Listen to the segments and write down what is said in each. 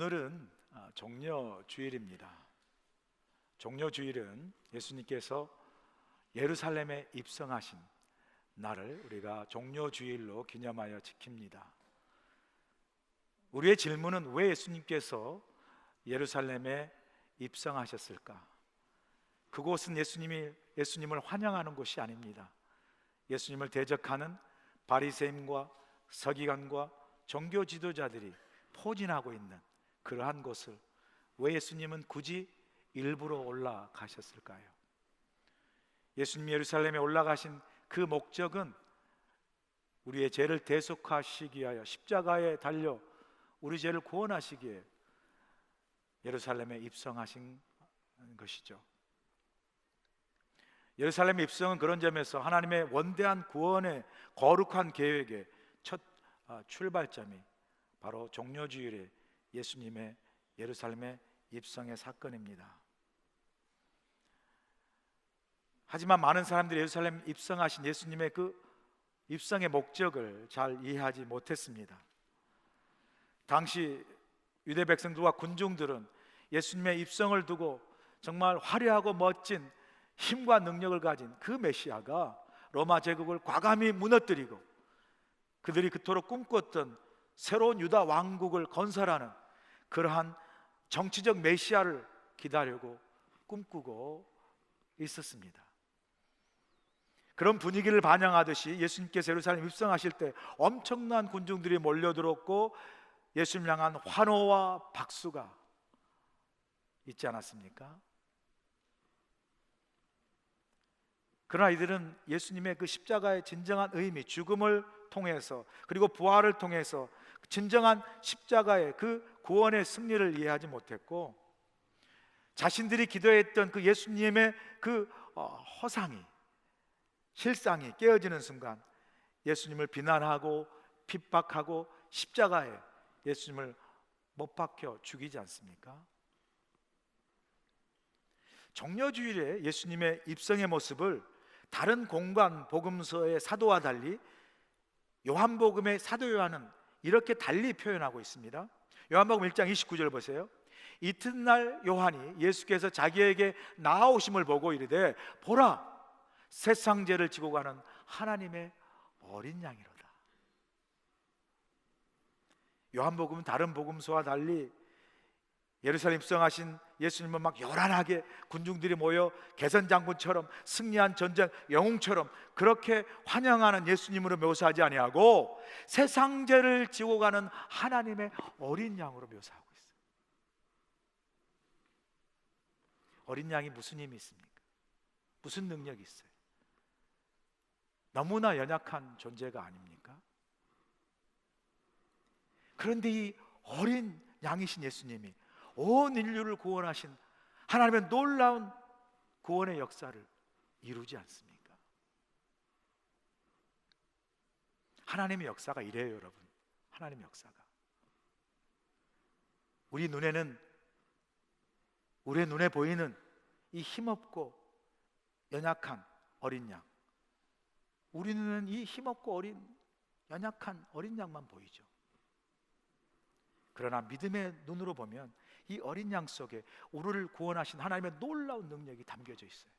오늘은 종려주일입니다. 종려주일은 예수님께서 예루살렘에 입성하신 날을 우리가 종려주일로 기념하여 지킵니다. 우리의 질문은 왜 예수님께서 예루살렘에 입성하셨을까? 그곳은 예수님을 환영하는 곳이 아닙니다. 예수님을 대적하는 바리새인과 서기관과 종교 지도자들이 포진하고 있는 그러한 곳을 왜 예수님은 굳이 일부러 올라가셨을까요? 예수님이 예루살렘에 올라가신 그 목적은 우리의 죄를 대속하시기 위하여 십자가에 달려 우리 죄를 구원하시기 위해 예루살렘에 입성하신 것이죠. 예루살렘 입성은 그런 점에서 하나님의 원대한 구원의 거룩한 계획의 첫 출발점이 바로 종려주일에 예수님의 예루살렘에 입성의 사건입니다. 하지만 많은 사람들이 예루살렘 입성하신 예수님의 그 입성의 목적을 잘 이해하지 못했습니다. 당시 유대 백성들과 군중들은 예수님의 입성을 두고 정말 화려하고 멋진 힘과 능력을 가진 그 메시아가 로마 제국을 과감히 무너뜨리고 그들이 그토록 꿈꿨던 새로운 유다 왕국을 건설하는 그러한 정치적 메시아를 기다리고 꿈꾸고 있었습니다. 그런 분위기를 반영하듯이 예수님께서 예루살렘 입성하실 때 엄청난 군중들이 몰려들었고 예수님을 향한 환호와 박수가 있지 않았습니까? 그러나 이들은 예수님의 그 십자가의 진정한 의미, 죽음을 통해서 그리고 부활을 통해서 진정한 십자가의 그 구원의 승리를 이해하지 못했고 자신들이 기도했던 그 예수님의 그 허상이 실상이 깨어지는 순간 예수님을 비난하고 핍박하고 십자가에 예수님을 못 박혀 죽이지 않습니까? 종려주일에 예수님의 입성의 모습을 다른 공관 복음서의 사도와 달리 요한복음의 사도 요한은 이렇게 달리 표현하고 있습니다. 요한복음 1장 29절 보세요. 이튿날 요한이 예수께서 자기에게 나아오심을 보고 이르되 보라 세상 죄를 지고 가는 하나님의 어린 양이로다. 요한복음은 다른 복음서와 달리 예루살렘 입성하신 예수님은 막 요란하게 군중들이 모여 개선장군처럼 승리한 전쟁 영웅처럼 그렇게 환영하는 예수님으로 묘사하지 아니하고 세상 죄를 지고 가는 하나님의 어린 양으로 묘사하고 있어요. 어린 양이 무슨 힘이 있습니까? 무슨 능력이 있어요? 너무나 연약한 존재가 아닙니까? 그런데 이 어린 양이신 예수님이 온 인류를 구원하신 하나님의 놀라운 구원의 역사를 이루지 않습니까? 하나님의 역사가 이래요, 여러분. 하나님의 역사가 우리의 눈에 보이는 이 힘없고 연약한 어린 양, 우리 눈에는 이 힘없고 연약한 어린 양만 보이죠. 그러나 믿음의 눈으로 보면 이 어린 양 속에 우리를 구원하신 하나님의 놀라운 능력이 담겨져 있어요.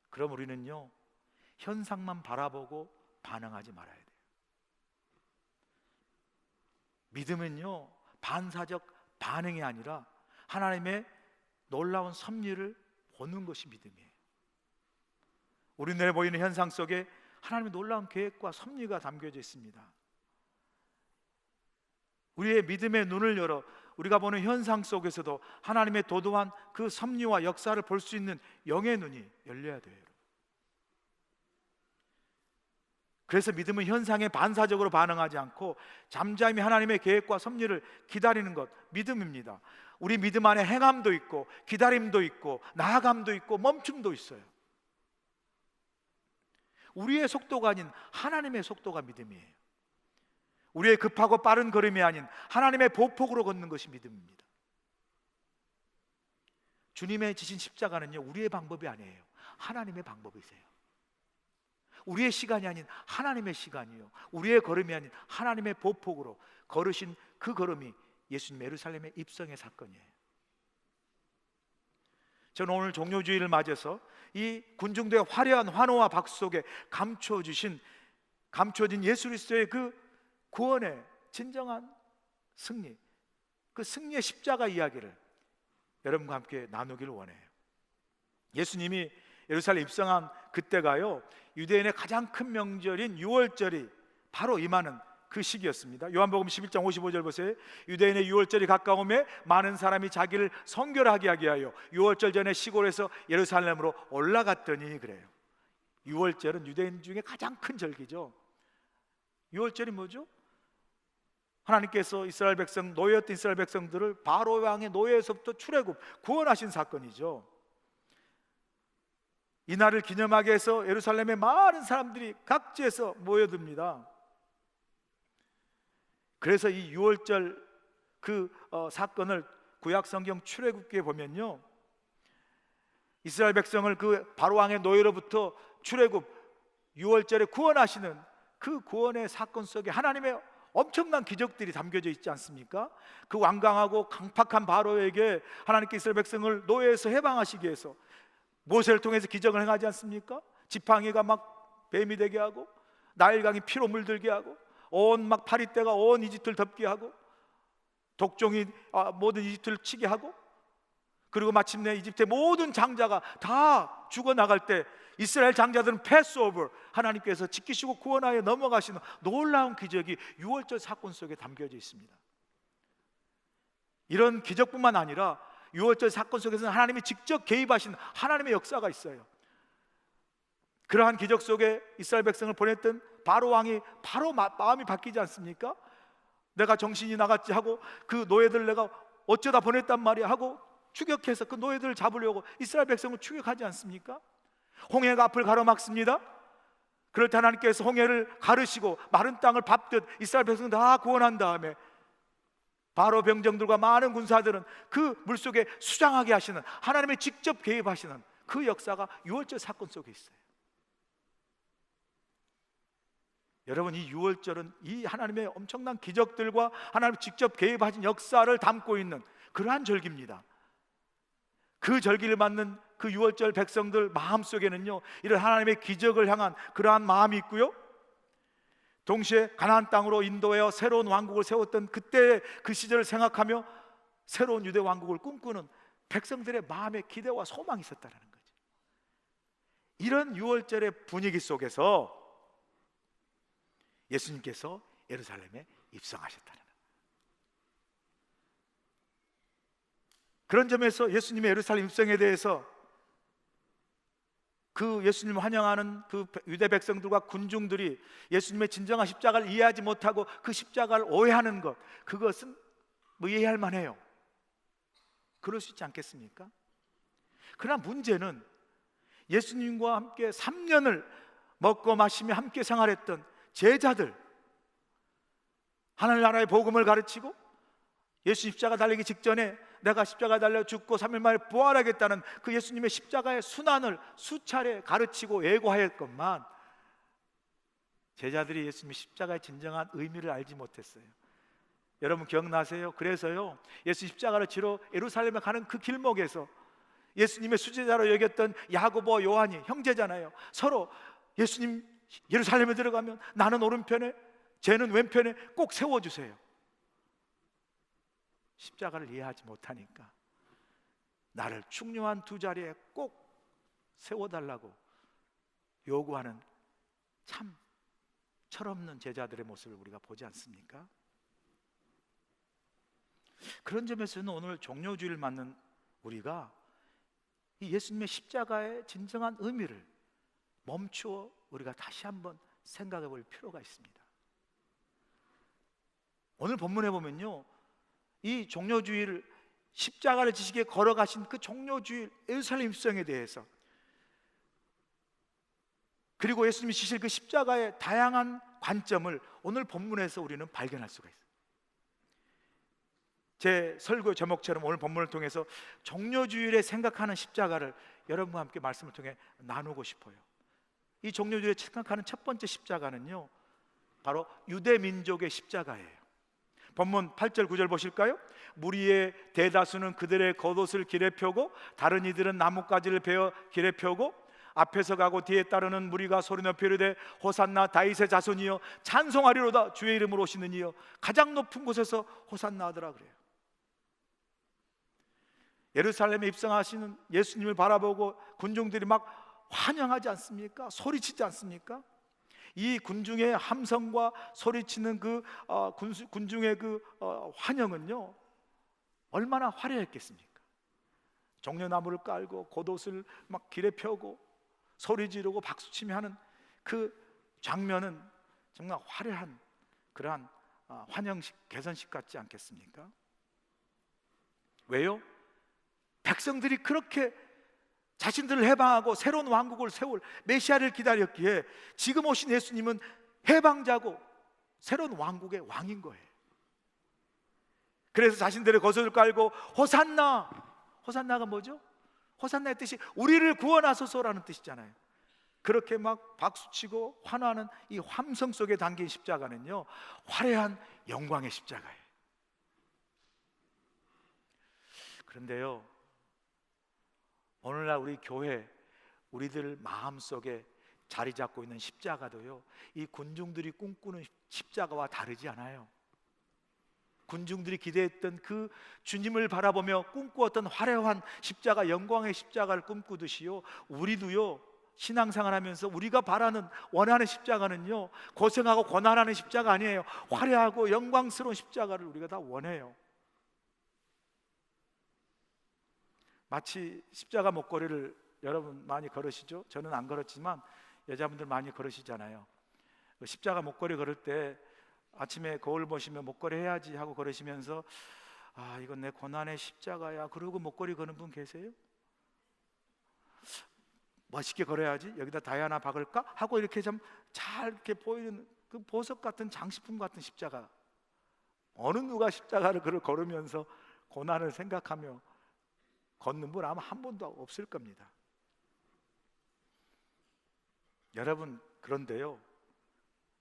그럼 우리는요 현상만 바라보고 반응하지 말아야 돼요. 믿음은요 반사적 반응이 아니라 하나님의 놀라운 섭리를 보는 것이 믿음이에요. 우리 눈에 보이는 현상 속에 하나님의 놀라운 계획과 섭리가 담겨져 있습니다. 우리의 믿음의 눈을 열어 우리가 보는 현상 속에서도 하나님의 도도한 그 섭리와 역사를 볼 수 있는 영의 눈이 열려야 돼요. 그래서 믿음은 현상에 반사적으로 반응하지 않고 잠잠히 하나님의 계획과 섭리를 기다리는 것, 믿음입니다. 우리 믿음 안에 행함도 있고 기다림도 있고 나아감도 있고 멈춤도 있어요. 우리의 속도가 아닌 하나님의 속도가 믿음이에요. 우리의 급하고 빠른 걸음이 아닌 하나님의 보폭으로 걷는 것이 믿음입니다. 주님의 지신 십자가는요 우리의 방법이 아니에요. 하나님의 방법이세요. 우리의 시간이 아닌 하나님의 시간이요 우리의 걸음이 아닌 하나님의 보폭으로 걸으신 그 걸음이 예수님 예루살렘의 입성의 사건이에요. 저는 오늘 종료주의를 맞아서 이 군중들의 화려한 환호와 박수 속에 감춰진 예수 그리스도의 그 구원의 진정한 승리, 그 승리의 십자가 이야기를 여러분과 함께 나누기를 원해요. 예수님이 예루살렘 입성한 그때가요, 유대인의 가장 큰 명절인 유월절이 바로 임하는 그 시기였습니다. 요한복음 11장 55절 보세요. 유대인의 유월절이 가까움에 많은 사람이 자기를 성결하게 하게 하여 유월절 전에 시골에서 예루살렘으로 올라갔더니, 그래요. 유월절은 유대인 중에 가장 큰 절기죠. 유월절이 뭐죠? 하나님께서 이스라엘 백성, 노예였던 이스라엘 백성들을 바로 왕의 노예에서부터 출애굽, 구원하신 사건이죠. 이날을 기념하기 위해서 예루살렘에 많은 사람들이 각지에서 모여듭니다. 그래서 이 유월절 사건을 구약 성경 출애굽기에 보면요, 이스라엘 백성을 그 바로 왕의 노예로부터 출애굽 유월절에 구원하시는 그 구원의 사건 속에 하나님의 엄청난 기적들이 담겨져 있지 않습니까? 그 완강하고 강팍한 바로에게 하나님께 이스라엘 백성을 노예에서 해방하시기 위해서 모세를 통해서 기적을 행하지 않습니까? 지팡이가 막 뱀이 되게 하고, 나일강이 피로 물들게 하고, 온 막 파리떼가 온 이집트를 덮게 하고, 독종이 모든 이집트를 치게 하고, 그리고 마침내 이집트의 모든 장자가 다 죽어나갈 때 이스라엘 장자들은 패스오버, 하나님께서 지키시고 구원하여 넘어가시는 놀라운 기적이 유월절 사건 속에 담겨져 있습니다. 이런 기적뿐만 아니라 유월절 사건 속에서는 하나님이 직접 개입하신 하나님의 역사가 있어요. 그러한 기적 속에 이스라엘 백성을 보냈던 바로 왕이 바로 마음이 바뀌지 않습니까? 내가 정신이 나갔지 하고, 그 노예들 내가 어쩌다 보냈단 말이야 하고 추격해서 그 노예들을 잡으려고 이스라엘 백성을 추격하지 않습니까? 홍해가 앞을 가로막습니다. 그럴 때 하나님께서 홍해를 가르시고 마른 땅을 밟듯 이스라엘 백성 다 구원한 다음에 바로 병정들과 많은 군사들은 그 물속에 수장하게 하시는, 하나님의 직접 개입하시는 그 역사가 유월절 사건 속에 있어요. 여러분, 이 유월절은 이 하나님의 엄청난 기적들과 하나님의 직접 개입하신 역사를 담고 있는 그러한 절기입니다. 그 절기를 맞는 그 유월절 백성들 마음속에는요, 이런 하나님의 기적을 향한 그러한 마음이 있고요, 동시에 가나안 땅으로 인도하여 새로운 왕국을 세웠던 그때 그 시절을 생각하며 새로운 유대 왕국을 꿈꾸는 백성들의 마음의 기대와 소망이 있었다는 거죠. 이런 유월절의 분위기 속에서 예수님께서 예루살렘에 입성하셨다는 거예요. 그런 점에서 예수님의 예루살렘 입성에 대해서 그 예수님을 환영하는 그 유대 백성들과 군중들이 예수님의 진정한 십자가를 이해하지 못하고 그 십자가를 오해하는 것, 그것은 뭐 이해할 만해요. 그럴 수 있지 않겠습니까? 그러나 문제는 예수님과 함께 3년을 먹고 마시며 함께 생활했던 제자들, 하늘나라의 복음을 가르치고 예수 십자가 달리기 직전에 내가 십자가 달려 죽고 3일 만에 부활하겠다는 그 예수님의 십자가의 순환을 수차례 가르치고 예고하였건만 제자들이 예수님의 십자가의 진정한 의미를 알지 못했어요. 여러분 기억나세요? 그래서요, 예수 십자가를 지러 예루살렘에 가는 그 길목에서 예수님의 수제자로 여겼던 야고보와 요한이 형제잖아요. 서로 예수님 예루살렘에 들어가면 나는 오른편에 쟤는 왼편에 꼭 세워주세요. 십자가를 이해하지 못하니까 나를 중요한 두 자리에 꼭 세워달라고 요구하는 참 철없는 제자들의 모습을 우리가 보지 않습니까? 그런 점에서는 오늘 종료주의를 맞는 우리가 이 예수님의 십자가의 진정한 의미를 멈추어 우리가 다시 한번 생각해 볼 필요가 있습니다. 오늘 본문에 보면요, 이 종료주의를, 십자가를 지시기에 걸어가신 그 종료주의 예루살렘 입성에 대해서, 그리고 예수님이 지실 그 십자가의 다양한 관점을 오늘 본문에서 우리는 발견할 수가 있어요. 제 설교 제목처럼 오늘 본문을 통해서 종료주일에 생각하는 십자가를 여러분과 함께 말씀을 통해 나누고 싶어요. 이 종료주일에 생각하는 첫 번째 십자가는요, 바로 유대 민족의 십자가예요. 본문 8절 9절 보실까요? 무리의 대다수는 그들의 겉옷을 길에 펴고 다른 이들은 나뭇가지를 베어 길에 펴고 앞에서 가고 뒤에 따르는 무리가 소리 높여 이르되 호산나 다윗의 자손이여 찬송하리로다 주의 이름으로 오시는 이여 가장 높은 곳에서 호산나 하더라 그래요. 예루살렘에 입성하시는 예수님을 바라보고 군중들이 막 환영하지 않습니까? 소리치지 않습니까? 이 군중의 함성과 소리치는 군중의 환영은요 얼마나 화려했겠습니까? 종려나무를 깔고 겉옷을 막 길에 펴고 소리 지르고 박수치며 하는 그 장면은 정말 화려한 그러한 환영식 개선식 같지 않겠습니까? 왜요? 백성들이 그렇게 자신들을 해방하고 새로운 왕국을 세울 메시아를 기다렸기에 지금 오신 예수님은 해방자고 새로운 왕국의 왕인 거예요. 그래서 자신들의 겉옷을 깔고 호산나, 호산나가 뭐죠? 호산나의 뜻이 우리를 구원하소서라는 뜻이잖아요. 그렇게 막 박수치고 환호하는 이 함성 속에 담긴 십자가는요 화려한 영광의 십자가예요. 그런데요 오늘날 우리 교회 우리들 마음속에 자리 잡고 있는 십자가도요 이 군중들이 꿈꾸는 십자가와 다르지 않아요. 군중들이 기대했던 그 주님을 바라보며 꿈꾸었던 화려한 십자가, 영광의 십자가를 꿈꾸듯이요 우리도요 신앙생활하면서 우리가 바라는 원하는 십자가는요 고생하고 고난하는 십자가 아니에요. 화려하고 영광스러운 십자가를 우리가 다 원해요. 마치 십자가 목걸이를 여러분 많이 걸으시죠? 저는 안 걸었지만 여자분들 많이 걸으시잖아요. 십자가 목걸이 걸을 때 아침에 거울 보시면 목걸이 해야지 하고 걸으시면서 아 이건 내 고난의 십자가야 그러고 목걸이 거는 분 계세요? 멋있게 걸어야지 여기다 다이 하나 박을까? 하고 이렇게 좀 잘 이렇게 보이는 그 보석 같은 장식품 같은 십자가, 어느 누가 십자가를 걸으면서 고난을 생각하며 걷는 분 아마 한 번도 없을 겁니다. 여러분 그런데요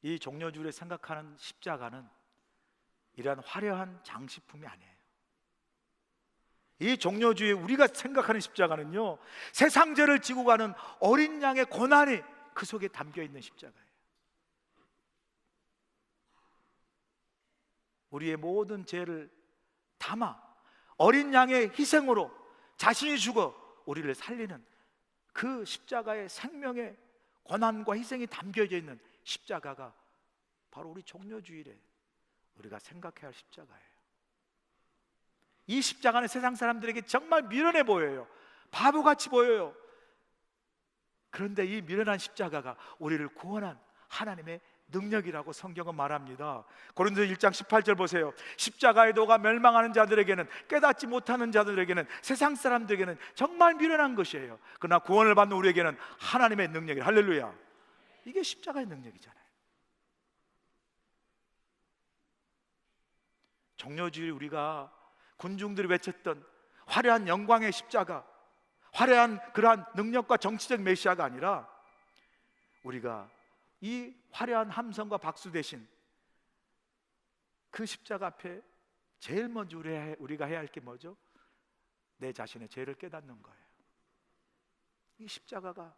이 종려주일에 생각하는 십자가는 이러한 화려한 장식품이 아니에요. 이 종려주일에 우리가 생각하는 십자가는요 세상 죄를 지고 가는 어린 양의 고난이 그 속에 담겨 있는 십자가예요. 우리의 모든 죄를 담아 어린 양의 희생으로 자신이 죽어 우리를 살리는 그 십자가의 생명의 고난과 희생이 담겨져 있는 십자가가 바로 우리 종려주일에 우리가 생각해야 할 십자가예요. 이 십자가는 세상 사람들에게 정말 미련해 보여요. 바보같이 보여요. 그런데 이 미련한 십자가가 우리를 구원한 하나님의 능력이라고 성경은 말합니다. 고린도서 1장 18절 보세요. 십자가의 도가 멸망하는 자들에게는, 깨닫지 못하는 자들에게는, 세상 사람들에게는 정말 미련한 것이에요. 그러나 구원을 받는 우리에게는 하나님의 능력이, 할렐루야. 이게 십자가의 능력이잖아요. 종려주일 우리가 군중들이 외쳤던 화려한 영광의 십자가, 화려한 그러한 능력과 정치적 메시아가 아니라 우리가 이 화려한 함성과 박수 대신 그 십자가 앞에 제일 먼저 우리가 해야 할 게 뭐죠? 내 자신의 죄를 깨닫는 거예요. 이 십자가가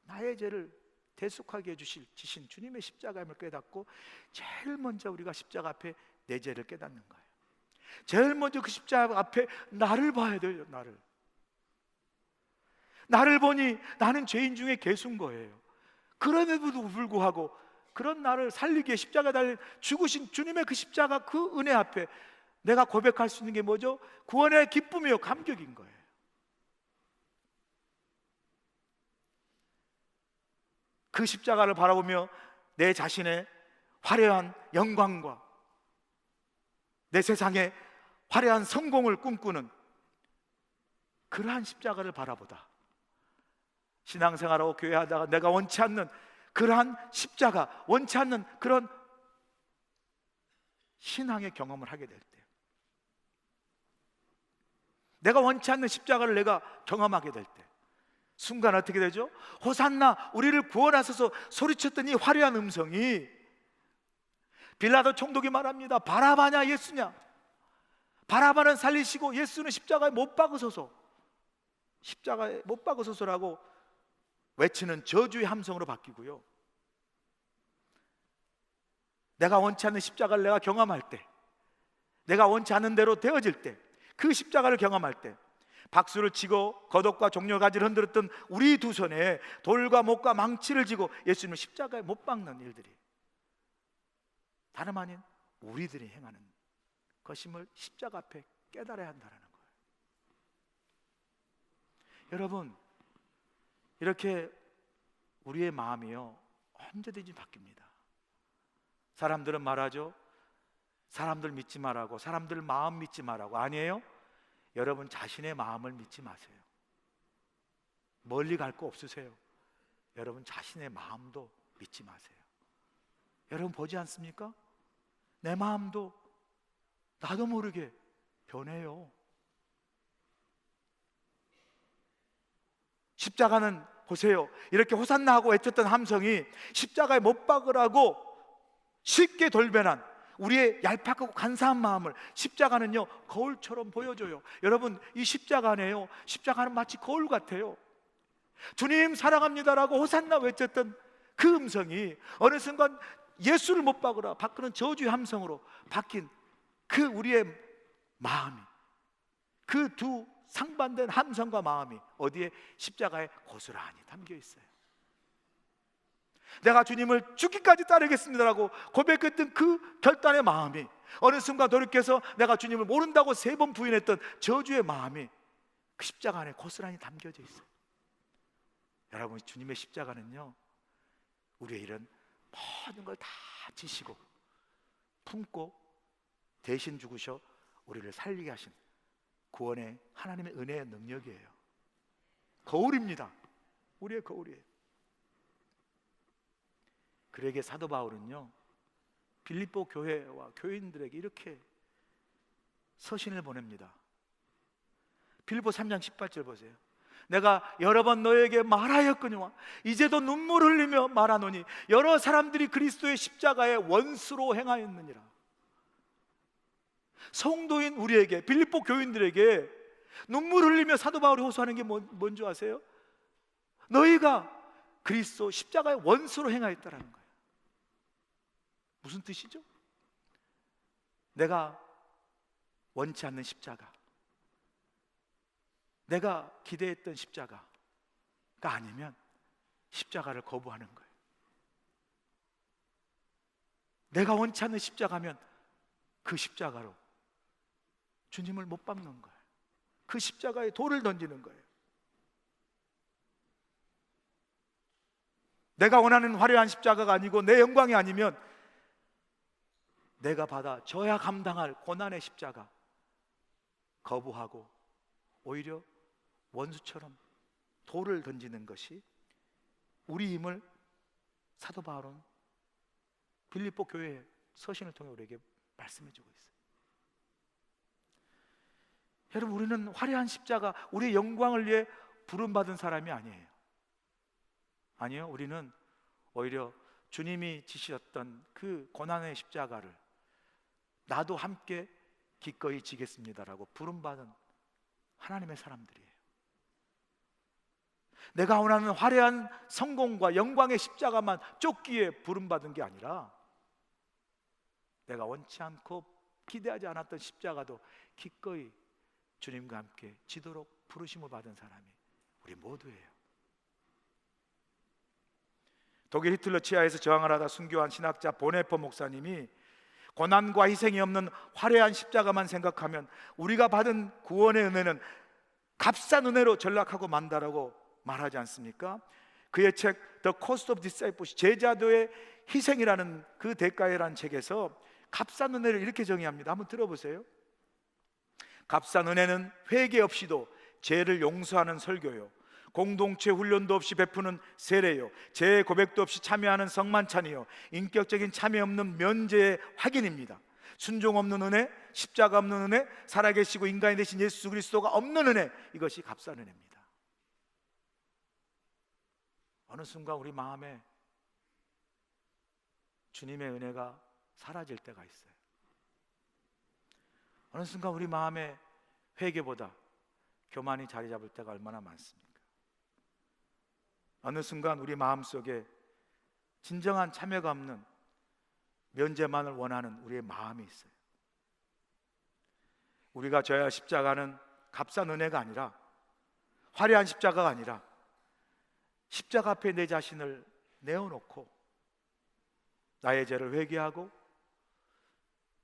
나의 죄를 대속하게 해주신 주님의 십자가임을 깨닫고 제일 먼저 우리가 십자가 앞에 내 죄를 깨닫는 거예요. 제일 먼저 그 십자가 앞에 나를 봐야 돼요. 나를 보니 나는 죄인 중에 괴수인 거예요. 그럼에도 불구하고 그런 나를 살리기에 십자가 달린 죽으신 주님의 그 십자가, 그 은혜 앞에 내가 고백할 수 있는 게 뭐죠? 구원의 기쁨이요 감격인 거예요. 그 십자가를 바라보며 내 자신의 화려한 영광과 내 세상의 화려한 성공을 꿈꾸는 그러한 십자가를 바라보다 신앙생활하고 교회하다가 내가 원치 않는 그러한 십자가, 원치 않는 그런 신앙의 경험을 하게 될 때, 내가 원치 않는 십자가를 내가 경험하게 될 때, 순간 어떻게 되죠? 호산나 우리를 구원하소서 소리쳤던 이 화려한 음성이 빌라도 총독이 말합니다. 바라바냐 예수냐? 바라바는 살리시고 예수는 십자가에 못 박으소서, 십자가에 못 박으소서라고 외치는 저주의 함성으로 바뀌고요, 내가 원치 않는 십자가를 내가 경험할 때, 내가 원치 않는 대로 되어질 때, 그 십자가를 경험할 때 박수를 치고 겉옷과 종려가지를 흔들었던 우리 두 손에 돌과 못과 망치를 쥐고 예수님을 십자가에 못 박는 일들이 다름 아닌 우리들이 행하는 것임을 십자가 앞에 깨달아야 한다는 거예요. 여러분, 이렇게 우리의 마음이요 언제든지 바뀝니다. 사람들은 말하죠, 사람들 믿지 말라고, 사람들 마음 믿지 말라고. 아니에요. 여러분 자신의 마음을 믿지 마세요. 멀리 갈 거 없으세요. 여러분 자신의 마음도 믿지 마세요. 여러분 보지 않습니까? 내 마음도 나도 모르게 변해요. 십자가는 보세요, 이렇게 호산나 하고 외쳤던 함성이 십자가에 못 박으라고 쉽게 돌변한 우리의 얄팍하고 간사한 마음을 십자가는요 거울처럼 보여줘요. 여러분, 이 십자가 안에요, 십자가는 마치 거울 같아요. 주님 사랑합니다라고 호산나 외쳤던 그 음성이 어느 순간 예수를 못 박으라 바꾸는 저주의 함성으로 바뀐 그 우리의 마음이, 그 두 상반된 함성과 마음이 어디에? 십자가에 고스란히 담겨 있어요. 내가 주님을 죽기까지 따르겠습니다라고 고백했던 그 결단의 마음이 어느 순간 돌이켜서 내가 주님을 모른다고 3번 부인했던 저주의 마음이 그 십자가 안에 고스란히 담겨져 있어요. 여러분, 주님의 십자가는요 우리의 이런 모든 걸 다 지시고 품고 대신 죽으셔 우리를 살리게 하신 구원의 하나님의 은혜의 능력이에요. 거울입니다. 우리의 거울이에요. 그에게 사도 바울은요 빌립보 교회와 교인들에게 이렇게 서신을 보냅니다. 빌립보 3장 18절 보세요. 내가 여러 번 너에게 말하였거니와 이제도 눈물 흘리며 말하노니 여러 사람들이 그리스도의 십자가의 원수로 행하였느니라. 성도인 우리에게, 빌립보 교인들에게 눈물 흘리며 사도 바울이 호소하는 게 뭔지 아세요? 너희가 그리스도 십자가의 원수로 행하였다라는 거예요. 무슨 뜻이죠? 내가 원치 않는 십자가, 내가 기대했던 십자가가 아니면 십자가를 거부하는 거예요. 내가 원치 않는 십자가면 그 십자가로 주님을 못 박는 거예요. 그 십자가에 돌을 던지는 거예요. 내가 원하는 화려한 십자가가 아니고 내 영광이 아니면 내가 받아 져야 감당할 고난의 십자가 거부하고 오히려 원수처럼 돌을 던지는 것이 우리임을 사도 바울은 빌립보 교회의 서신을 통해 우리에게 말씀해 주고 있어요. 여러분, 우리는 화려한 십자가, 우리의 영광을 위해 부름받은 사람이 아니에요. 아니요, 우리는 오히려 주님이 지셨던 그 고난의 십자가를 나도 함께 기꺼이 지겠습니다라고 부름받은 하나님의 사람들이에요. 내가 원하는 화려한 성공과 영광의 십자가만 쫓기에 부름받은 게 아니라 내가 원치 않고 기대하지 않았던 십자가도 기꺼이 주님과 함께 지도록 부르심을 받은 사람이 우리 모두예요. 독일 히틀러 치하에서 저항을 하다 순교한 신학자 보네퍼 목사님이 고난과 희생이 없는 화려한 십자가만 생각하면 우리가 받은 구원의 은혜는 값싼 은혜로 전락하고 만다라고 말하지 않습니까? 그의 책 The Cost of Discipleship, 제자도의 희생이라는 그 대가에라는 책에서 값싼 은혜를 이렇게 정의합니다. 한번 들어보세요. 값싼 은혜는 회개 없이도 죄를 용서하는 설교요, 공동체 훈련도 없이 베푸는 세례요, 제 고백도 없이 참여하는 성만찬이요, 인격적인 참여 없는 면제의 확인입니다. 순종 없는 은혜, 십자가 없는 은혜, 살아계시고 인간이 되신 예수 그리스도가 없는 은혜, 이것이 값싼 은혜입니다. 어느 순간 우리 마음에 주님의 은혜가 사라질 때가 있어요. 어느 순간 우리 마음에 회개보다 교만이 자리 잡을 때가 얼마나 많습니까? 어느 순간 우리 마음속에 진정한 참여가 없는 면죄만을 원하는 우리의 마음이 있어요. 우리가 져야 할 십자가는 값싼 은혜가 아니라, 화려한 십자가가 아니라, 십자가 앞에 내 자신을 내어놓고 나의 죄를 회개하고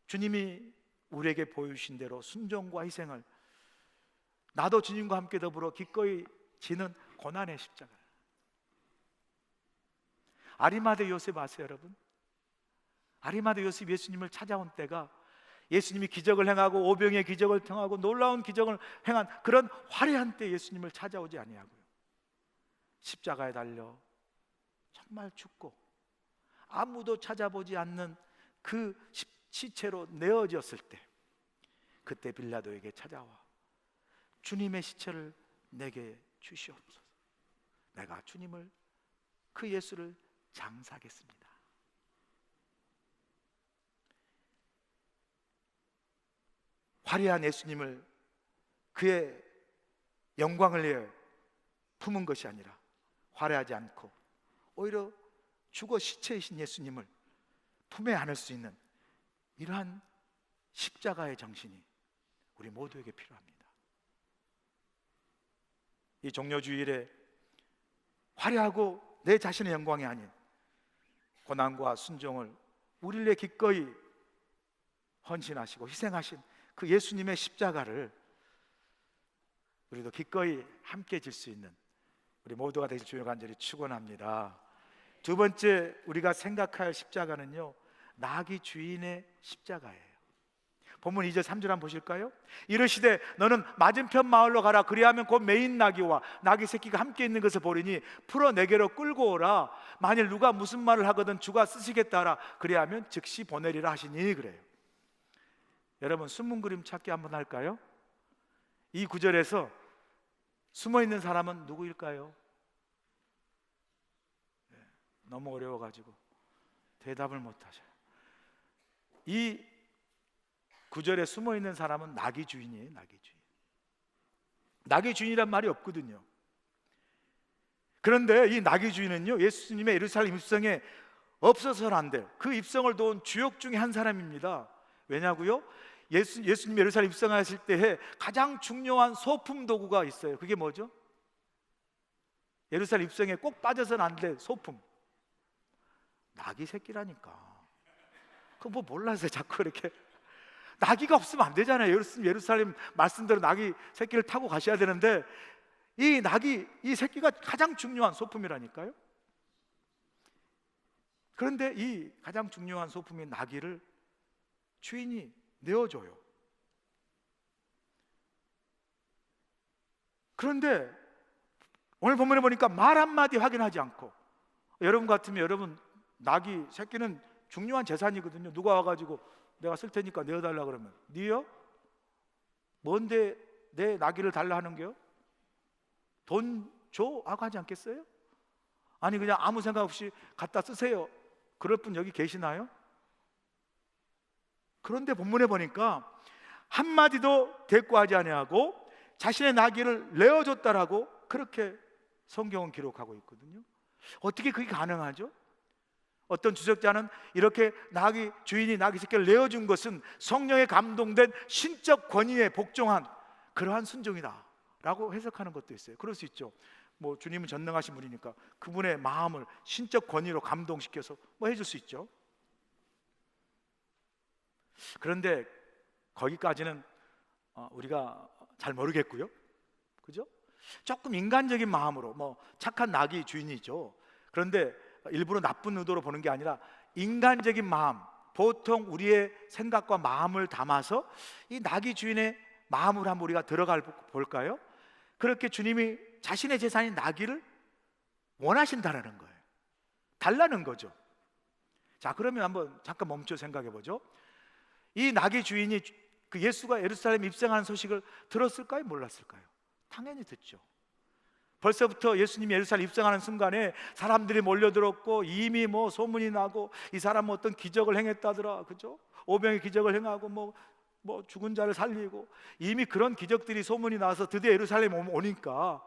주님이 우리에게 보여주신 대로 순종과 희생을, 나도 주님과 함께 더불어 기꺼이 지는 고난의 십자가. 아리마대 요셉 아세요, 여러분? 아리마대 요셉 예수님을 찾아온 때가 예수님이 기적을 행하고 오병의 기적을 통하고 놀라운 기적을 행한 그런 화려한 때 예수님을 찾아오지 아니하고요, 십자가에 달려 정말 죽고 아무도 찾아보지 않는 그 시체로 내어졌을 때, 그때 빌라도에게 찾아와 주님의 시체를 내게 주시옵소서. 내가 주님을, 그 예수를 장사하겠습니다. 화려한 예수님을, 그의 영광을 위해 품은 것이 아니라 화려하지 않고 오히려 죽어 시체이신 예수님을 품에 안을 수 있는 이러한 십자가의 정신이 우리 모두에게 필요합니다. 이 종려주일에 화려하고 내 자신의 영광이 아닌 고난과 순종을 우리를 위해 기꺼이 헌신하시고 희생하신 그 예수님의 십자가를 우리도 기꺼이 함께 질 수 있는 우리 모두가 되실 주여 간절히 축원합니다. 두 번째 우리가 생각할 십자가는요, 나귀 주인의 십자가예요. 본문 2절 3절 한번 보실까요? 이르시되 너는 맞은편 마을로 가라. 그리하면 곧 메인 나귀와 나귀 새끼가 함께 있는 것을 보리니 풀어 내게로 끌고 오라. 만일 누가 무슨 말을 하거든 주가 쓰시겠다 하라. 그리하면 즉시 보내리라 하시니. 그래요. 여러분, 숨은 그림 찾기 한번 할까요? 이 구절에서 숨어 있는 사람은 누구일까요? 너무 어려워가지고 대답을 못하셔요. 이 구절에 숨어 있는 사람은 나귀 주인이에요. 나귀 주인. 나귀 주인이란 말이 없거든요. 그런데 이 나귀 주인은요, 예수님의 예루살렘 입성에 없어서는 안 될 그 입성을 도운 주역 중에 한 사람입니다. 왜냐고요? 예수님이 예루살렘 입성하실 때에 가장 중요한 소품 도구가 있어요. 그게 뭐죠? 예루살렘 입성에 꼭 빠져서는 안 될 소품, 나귀 새끼라니까. 그거 뭐 몰라서 자꾸 이렇게. 나귀가 없으면 안 되잖아요. 예루살렘 말씀대로 나귀 새끼를 타고 가셔야 되는데 이 나귀, 이 새끼가 가장 중요한 소품이라니까요. 그런데 이 가장 중요한 소품인 나귀를 주인이 내어줘요. 그런데 오늘 본문에 보니까 말 한마디 확인하지 않고, 여러분 같으면 여러분 나귀 새끼는 중요한 재산이거든요. 누가 와가지고 내가 쓸 테니까 내어달라 그러면 니요? 뭔데 내 나귀를 달라 하는 게요? 돈 줘? 하고 하지 않겠어요? 아니 그냥 아무 생각 없이 갖다 쓰세요, 그럴 분 여기 계시나요? 그런데 본문에 보니까 한마디도 대꾸하지 아니하고 자신의 나귀를 내어줬다라고 그렇게 성경은 기록하고 있거든요. 어떻게 그게 가능하죠? 어떤 주석자는 이렇게 나귀 주인이 나귀 새끼를 내어준 것은 성령에 감동된 신적 권위에 복종한 그러한 순종이다 라고 해석하는 것도 있어요. 그럴 수 있죠. 뭐 주님은 전능하신 분이니까 그분의 마음을 신적 권위로 감동시켜서 뭐 해줄 수 있죠. 그런데 거기까지는 우리가 잘 모르겠고요, 그죠? 조금 인간적인 마음으로, 뭐 착한 나귀 주인이죠. 그런데 일부러 나쁜 의도로 보는 게 아니라 인간적인 마음, 보통 우리의 생각과 마음을 담아서 이 나귀 주인의 마음으로 한번 우리가 들어가 볼까요? 그렇게 주님이 자신의 재산인 나귀를 원하신다라는 거예요. 달라는 거죠. 자, 그러면 한번 잠깐 멈춰 생각해 보죠. 이 나귀 주인이 그 예수가 예루살렘에 입성하는 소식을 들었을까요? 몰랐을까요? 당연히 듣죠. 벌써부터 예수님이 예루살렘 입성하는 순간에 사람들이 몰려들었고 이미 뭐 소문이 나고 이 사람은 어떤 기적을 행했다더라, 그죠? 오병의 기적을 행하고 뭐 죽은 자를 살리고 이미 그런 기적들이 소문이 나서 드디어 예루살렘 오니까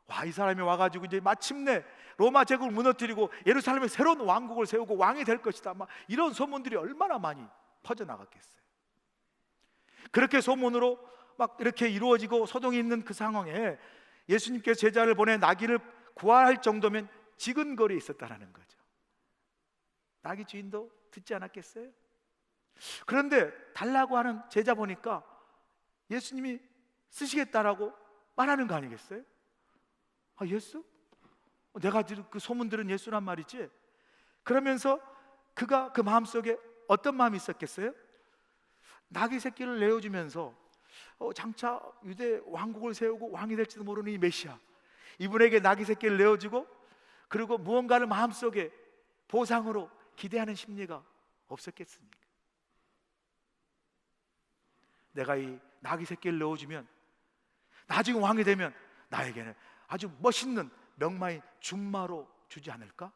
와, 이 사람이 와가지고 이제 마침내 로마 제국을 무너뜨리고 예루살렘에 새로운 왕국을 세우고 왕이 될 것이다, 막 이런 소문들이 얼마나 많이 퍼져나갔겠어요. 그렇게 소문으로 막 이렇게 이루어지고 소동이 있는 그 상황에 예수님께서 제자를 보내 나귀를 구할 정도면 지근거리에 있었다는 거죠. 나귀 주인도 듣지 않았겠어요? 그런데 달라고 하는 제자 보니까 예수님이 쓰시겠다라고 말하는 거 아니겠어요? 아, 예수? 내가 그 소문 들은 예수란 말이지? 그러면서 그가 그 마음속에 어떤 마음이 있었겠어요? 나귀 새끼를 내어주면서 장차 유대 왕국을 세우고 왕이 될지도 모르는 이 메시아, 이분에게 나귀 새끼를 내어주고 그리고 무언가를 마음속에 보상으로 기대하는 심리가 없었겠습니까? 내가 이 나귀 새끼를 넣어주면 나중에 왕이 되면 나에게는 아주 멋있는 명마인 준마로 주지 않을까?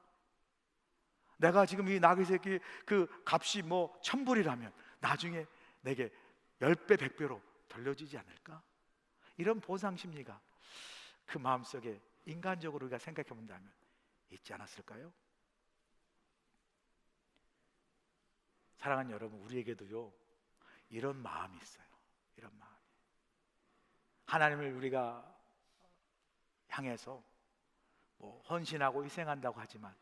내가 지금 이 나귀 새끼 그 값이 뭐 1,000불이라면 나중에 내게 10배 100배로 돌려주지 않을까? 이런 보상 심리가 그 마음속에 인간적으로 우리가 생각해 본다면 있지 않았을까요? 사랑하는 여러분, 우리에게도요 이런 마음이 있어요. 이런 마음. 하나님을 우리가 향해서 뭐 헌신하고 희생한다고 하지만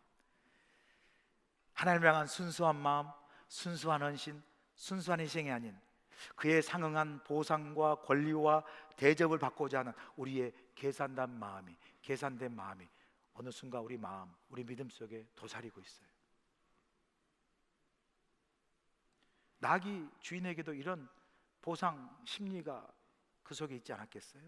하나님을 향한 순수한 마음, 순수한 헌신, 순수한 희생이 아닌 그에 상응한 보상과 권리와 대접을 받고자 하는 우리의 계산된 마음이 어느 순간 우리 마음, 우리 믿음 속에 도사리고 있어요. 나귀 주인에게도 이런 보상 심리가 그 속에 있지 않았겠어요?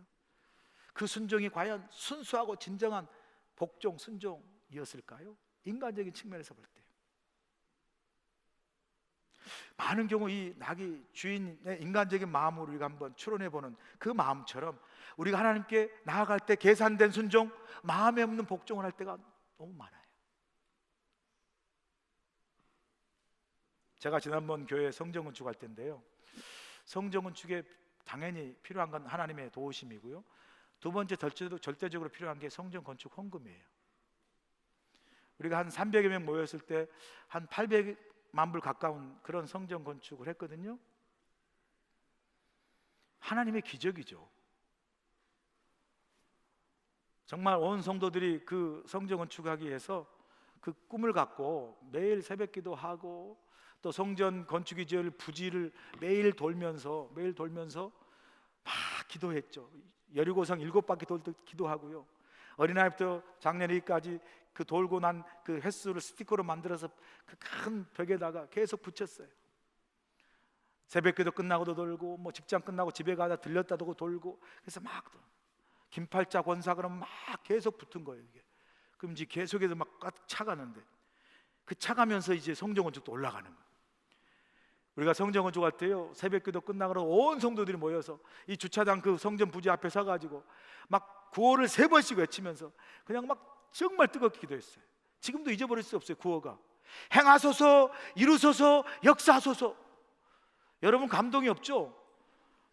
그 순종이 과연 순수하고 진정한 복종, 순종이었을까요? 인간적인 측면에서 볼 때 많은 경우 이 나귀 주인의 인간적인 마음으로 우리가 한번 추론해보는 그 마음처럼 우리가 하나님께 나아갈 때 계산된 순종, 마음에 없는 복종을 할 때가 너무 많아요. 제가 지난번 교회 성전 건축할 때인데요, 성전 건축에 당연히 필요한 건 하나님의 도우심이고요, 두 번째 절대적으로 필요한 게 성전 건축 헌금이에요. 우리가 한 300여 명 모였을 때 한 800만 불 가까운 그런 성전 건축을 했거든요. 하나님의 기적이죠. 정말 온 성도들이 그 성전 건축하기 위해서 그 꿈을 갖고 매일 새벽 기도하고 또 성전 건축이 지을 부지를 매일 돌면서 막 기도했죠. 여리고성 7바퀴 돌 때 기도하고요, 어린아이부터 작년에까지 그 돌고 난 그 횟수를 스티커로 만들어서 그 큰 벽에다가 계속 붙였어요. 새벽기도 끝나고도 돌고 뭐 직장 끝나고 집에 가다 들렸다도 돌고, 그래서 막 김팔자 권사 그러면 막 계속 붙은 거예요. 이게 그럼 이제 계속해서 막 가득 차가는데 그 차가면서 이제 성전 건축도 올라가는 거예요. 우리가 성전 건축할 때요, 새벽기도 끝나고 온 성도들이 모여서 이 주차장 그 성전 부지 앞에 서가지고 막 구호를 3번씩 외치면서 그냥 막 정말 뜨겁게 기도했어요. 지금도 잊어버릴 수 없어요. 구호가 행하소서, 이루소서, 역사하소서. 여러분 감동이 없죠?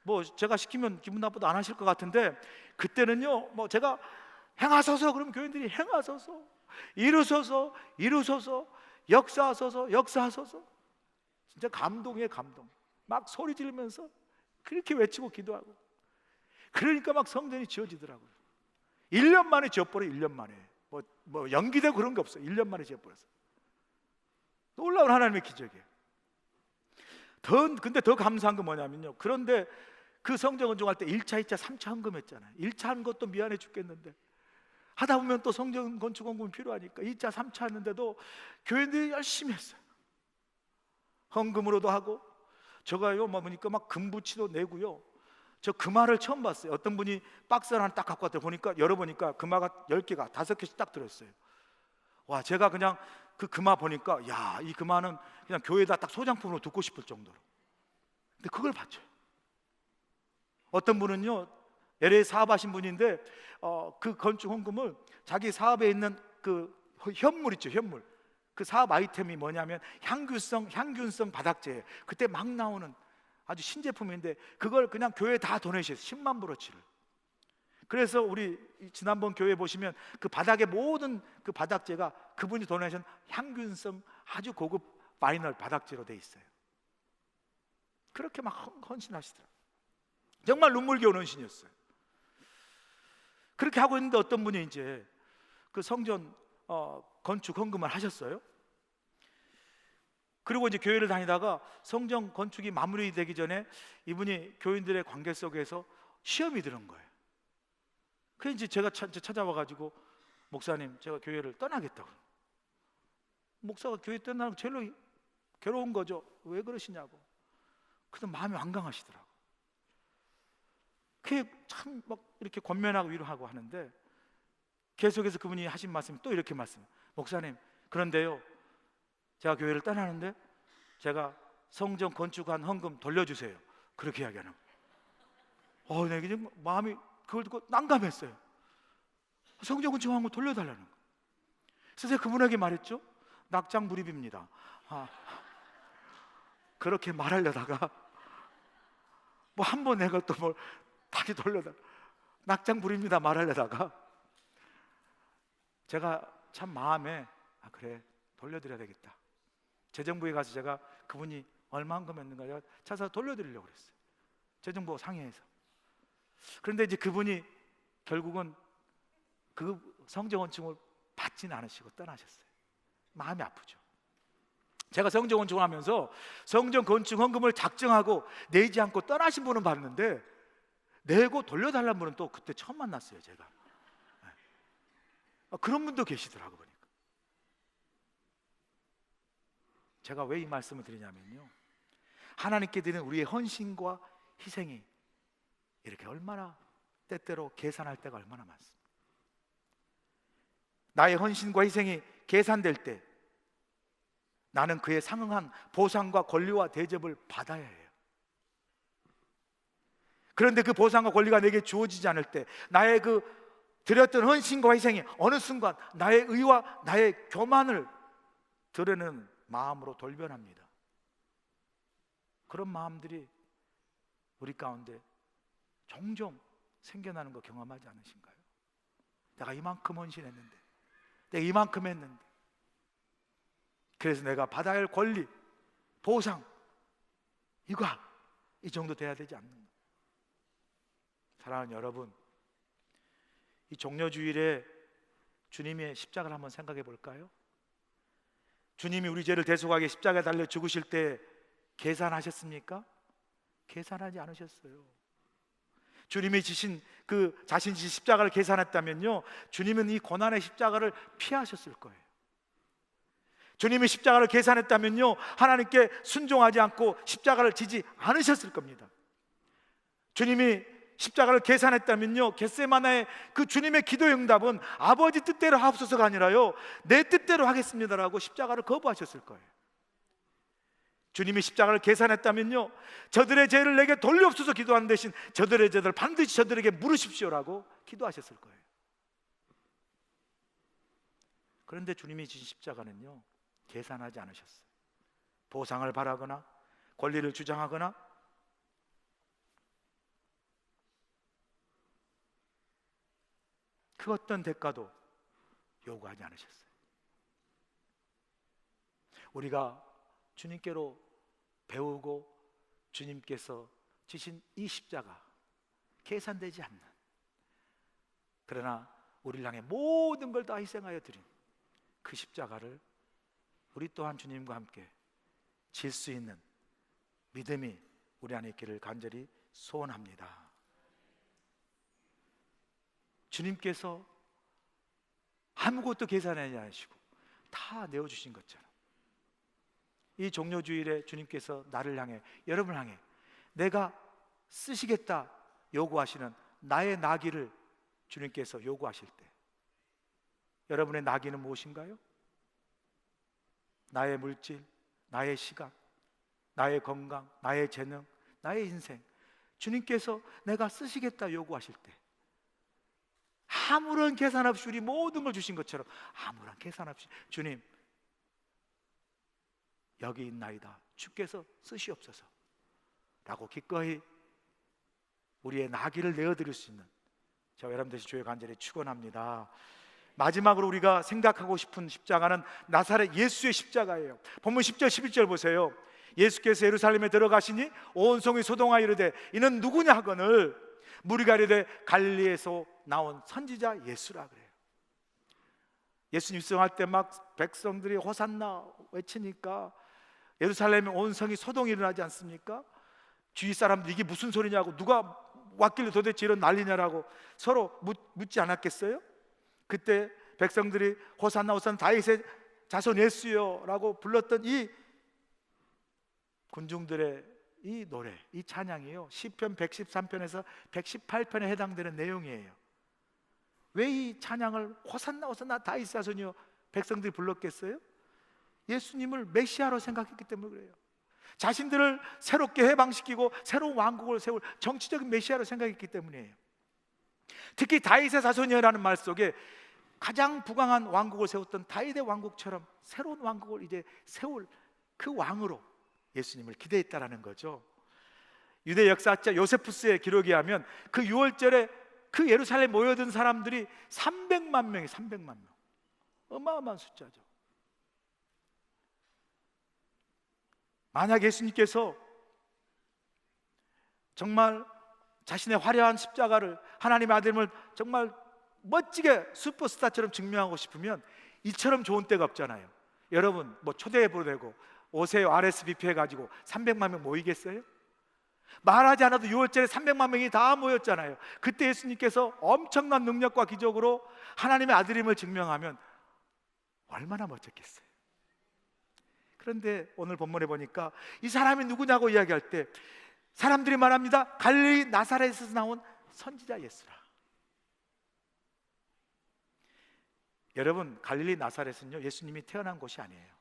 뭐 제가 시키면 기분 나쁘다 안 하실 것 같은데 그때는요, 뭐 제가 행하소서 그러면 교인들이 행하소서, 이루소서, 이루소서, 역사하소서, 역사하소서. 진짜 감동이에요. 감동. 막 소리 지르면서 그렇게 외치고 기도하고, 그러니까 막 성전이 지어지더라고요. 1년 만에 지어버려요. 1년 만에 뭐 연기되고 그런 게 없어요. 1년 만에 지어버렸어요. 놀라운 하나님의 기적이에요. 근데 더 감사한 건 뭐냐면요, 그런데 그 성전 건축할 때 1차, 2차, 3차 헌금했잖아요. 1차 한 것도 미안해 죽겠는데 하다 보면 또 성전 건축 헌금이 필요하니까 2차, 3차 했는데도 교인들이 열심히 했어요. 헌금으로도 하고, 저가요 뭐 보니까 막 금부치도 내고요. 저 금화를 처음 봤어요. 어떤 분이 박스를 하나 딱 갖고 왔더니 보니까 열어보니까 금화가 10개가 5개씩 딱 들어있어요. 와, 제가 그냥 그 금화 보니까 야, 이 금화는 그냥 교회에다 딱 소장품으로 두고 싶을 정도로. 근데 그걸 바쳐요. 어떤 분은요, LA 사업하신 분인데 그 건축 헌금을 자기 사업에 있는 그 현물 있죠, 현물. 그 사업 아이템이 뭐냐면 향균성 바닥재예요. 그때 막 나오는 아주 신제품인데 그걸 그냥 교회에 다 도내셨어요. 10만 불어치를. 그래서 우리 지난번 교회 보시면 그 바닥에 모든 그 바닥재가 그분이 도내신 향균성 아주 고급 바이널 바닥재로 돼 있어요. 그렇게 막 헌신하시더라고요. 정말 눈물겨운 헌신이었어요. 그렇게 하고 있는데 어떤 분이 이제 그 성전 건축 헌금을 하셨어요. 그리고 이제 교회를 다니다가 성전 건축이 마무리되기 전에 이분이 교인들의 관계 속에서 시험이 들은 거예요. 그래서 이제 제가 찾아와가지고 목사님, 제가 교회를 떠나겠다고. 목사가 교회 떠나는 거 제일로 괴로운 거죠. 왜 그러시냐고. 그래서 마음이 완강하시더라고. 그게 참 막 이렇게 권면하고 위로하고 하는데 계속해서 그분이 하신 말씀이 또 이렇게 말씀해요. 목사님, 그런데요, 제가 교회를 떠나는데 제가 성전 건축한 헌금 돌려주세요. 그렇게 이야기하는 거예요. 내가 지금 마음이 그걸 듣고 난감했어요. 성전 건축한 거 돌려달라는 거예요. 그래서 제가 그분에게 말했죠. 낙장불입입니다. 그렇게 말하려다가 뭐 한 번 내가 또 뭘 다시 돌려달라, 낙장불입니다 말하려다가 제가 참 마음에 그래, 돌려드려야 되겠다. 재정부에 가서 제가 그분이 얼마만큼 했는가 제가 찾아서 돌려드리려고 그랬어요. 재정부 상회에서. 그런데 이제 그분이 결국은 그 성전 건축을 받지는 않으시고 떠나셨어요. 마음이 아프죠. 제가 성전 건축을 하면서 성전 건축 헌금을 작정하고 내지 않고 떠나신 분은 봤는데 내고 돌려달라는 분은 또 그때 처음 만났어요. 제가 그런 분도 계시더라고 보니까. 제가 왜 이 말씀을 드리냐면요, 하나님께 드리는 우리의 헌신과 희생이 이렇게 얼마나 때때로 계산할 때가 얼마나 많습니다. 나의 헌신과 희생이 계산될 때 나는 그에 상응한 보상과 권리와 대접을 받아야 해요. 그런데 그 보상과 권리가 내게 주어지지 않을 때 나의 그 드렸던 헌신과 희생이 어느 순간 나의 의와 나의 교만을 드러내는 마음으로 돌변합니다. 그런 마음들이 우리 가운데 종종 생겨나는 거 경험하지 않으신가요? 내가 이만큼 헌신했는데, 내가 이만큼 했는데, 그래서 내가 받아야 할 권리, 보상, 이거 이 정도 돼야 되지 않는가? 사랑하는 여러분, 이 종려주일에 주님의 십자가를 한번 생각해 볼까요? 주님이 우리 죄를 대속하게 십자가에 달려 죽으실 때 계산하셨습니까? 계산하지 않으셨어요. 주님이 지신 그 자신 지신 십자가를 계산했다면요, 주님은 이 고난의 십자가를 피하셨을 거예요. 주님이 십자가를 계산했다면요, 하나님께 순종하지 않고 십자가를 지지 않으셨을 겁니다. 주님이 십자가를 계산했다면요, 겟세마네의 그 주님의 기도의 응답은 아버지 뜻대로 하옵소서가 아니라요, 내 뜻대로 하겠습니다라고 십자가를 거부하셨을 거예요. 주님이 십자가를 계산했다면요, 저들의 죄를 내게 돌려옵소서 기도하는 대신 저들의 죄를 반드시 저들에게 물으십시오라고 기도하셨을 거예요. 그런데 주님이 지신 십자가는요, 계산하지 않으셨어요. 보상을 바라거나 권리를 주장하거나 그 어떤 대가도 요구하지 않으셨어요. 우리가 주님께로 배우고 주님께서 지신 이 십자가, 계산되지 않는, 그러나 우리를 향해 모든 걸 다 희생하여 드린 그 십자가를 우리 또한 주님과 함께 질 수 있는 믿음이 우리 안에 있기를 간절히 소원합니다. 주님께서 아무것도 계산하지 않으시고 다 내어주신 것처럼 이 종려주일에 주님께서 나를 향해, 여러분을 향해 내가 쓰시겠다 요구하시는 나의 나귀를 주님께서 요구하실 때 여러분의 나귀는 무엇인가요? 나의 물질, 나의 시간, 나의 건강, 나의 재능, 나의 인생, 주님께서 내가 쓰시겠다 요구하실 때 아무런 계산 없이 우리 모든 걸 주신 것처럼 아무런 계산 없이 주님 여기 있나이다 주께서 쓰시옵소서 라고 기꺼이 우리의 나귀를 내어드릴 수 있는 저와 여러분 되시 주의 간절히 축원합니다. 마지막으로 우리가 생각하고 싶은 십자가는 나사렛 예수의 십자가예요. 본문 10절 11절 보세요. 예수께서 예루살렘에 들어가시니 온 성이 소동하여 이르되 이는 누구냐 하거늘 무리가 이르되 갈릴리에서 나온 선지자 예수라 그래요. 예수님 입성할 때 막 백성들이 호산나 외치니까 예루살렘에 온 성이 소동이 일어나지 않습니까? 주위 사람들 이게 무슨 소리냐고 누가 왔길래 도대체 이런 난리냐라고 서로 묻지 않았겠어요? 그때 백성들이 호산나 호산나 다윗의 자손 예수여 라고 불렀던 이 군중들의 이 노래, 이 찬양이요 시편 113편에서 118편에 해당되는 내용이에요. 왜 이 찬양을 호산나 호산나 다윗의 자손이여 백성들이 불렀겠어요? 예수님을 메시아로 생각했기 때문에 그래요. 자신들을 새롭게 해방시키고 새로운 왕국을 세울 정치적인 메시아로 생각했기 때문이에요. 특히 다윗의 자손이라는 말 속에 가장 부강한 왕국을 세웠던 다윗의 왕국처럼 새로운 왕국을 이제 세울 그 왕으로 예수님을 기대했다라는 거죠. 유대 역사자 요세푸스의 기록에 하면 그 6월절에 그 예루살렘에 모여든 사람들이 300만 명이 300만 명. 어마어마한 숫자죠. 만약 예수님께서 정말 자신의 화려한 십자가를 하나님의 아들임을 정말 멋지게 슈퍼스타처럼 증명하고 싶으면 이처럼 좋은 때가 없잖아요. 여러분 뭐 초대해도 되고 오세요 RSVP 해가지고 300만 명 모이겠어요? 말하지 않아도 6월절에 300만 명이 다 모였잖아요. 그때 예수님께서 엄청난 능력과 기적으로 하나님의 아들임을 증명하면 얼마나 멋졌겠어요. 그런데 오늘 본문에 보니까 이 사람이 누구냐고 이야기할 때 사람들이 말합니다. 갈릴리 나사렛에서 나온 선지자 예수라. 여러분 갈릴리 나사렛은요 예수님이 태어난 곳이 아니에요.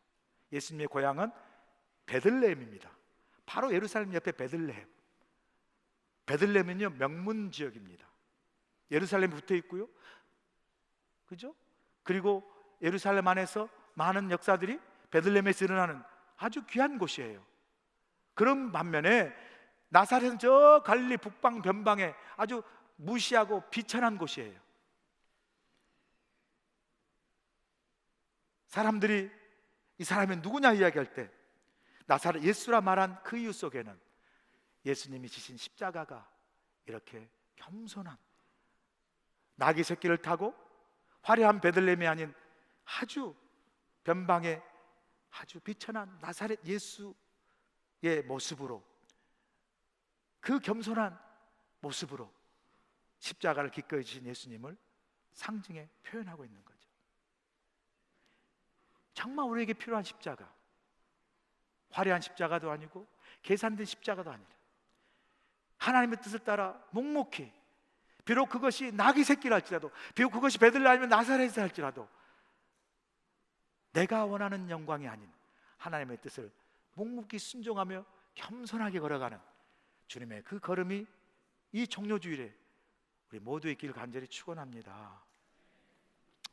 예수님의 고향은 베들레헴입니다. 바로 예루살렘 옆에 베들레헴. 베들레헴은요 명문 지역입니다. 예루살렘 붙어 있고요, 그죠? 그리고 예루살렘 안에서 많은 역사들이 베들레헴에서 일어나는 아주 귀한 곳이에요. 그런 반면에 나사렛은 저 갈릴리 북방 변방에 아주 무시하고 비천한 곳이에요. 사람들이 이 사람이 누구냐 이야기할 때 나사렛 예수라 말한 그 이유 속에는 예수님이 지신 십자가가 이렇게 겸손한 나귀 새끼를 타고 화려한 베들레헴이 아닌 아주 변방에 아주 비천한 나사렛 예수의 모습으로, 그 겸손한 모습으로 십자가를 기꺼이 지신 예수님을 상징해 표현하고 있는 거죠. 정말 우리에게 필요한 십자가, 화려한 십자가도 아니고 계산된 십자가도 아니라 하나님의 뜻을 따라 묵묵히, 비록 그것이 나귀 새끼라 할지라도, 비록 그것이 베들레헴이면 나사렛이라 할지라도 내가 원하는 영광이 아닌 하나님의 뜻을 묵묵히 순종하며 겸손하게 걸어가는 주님의 그 걸음이 이 종료주일에 우리 모두 있기를 간절히 축원합니다.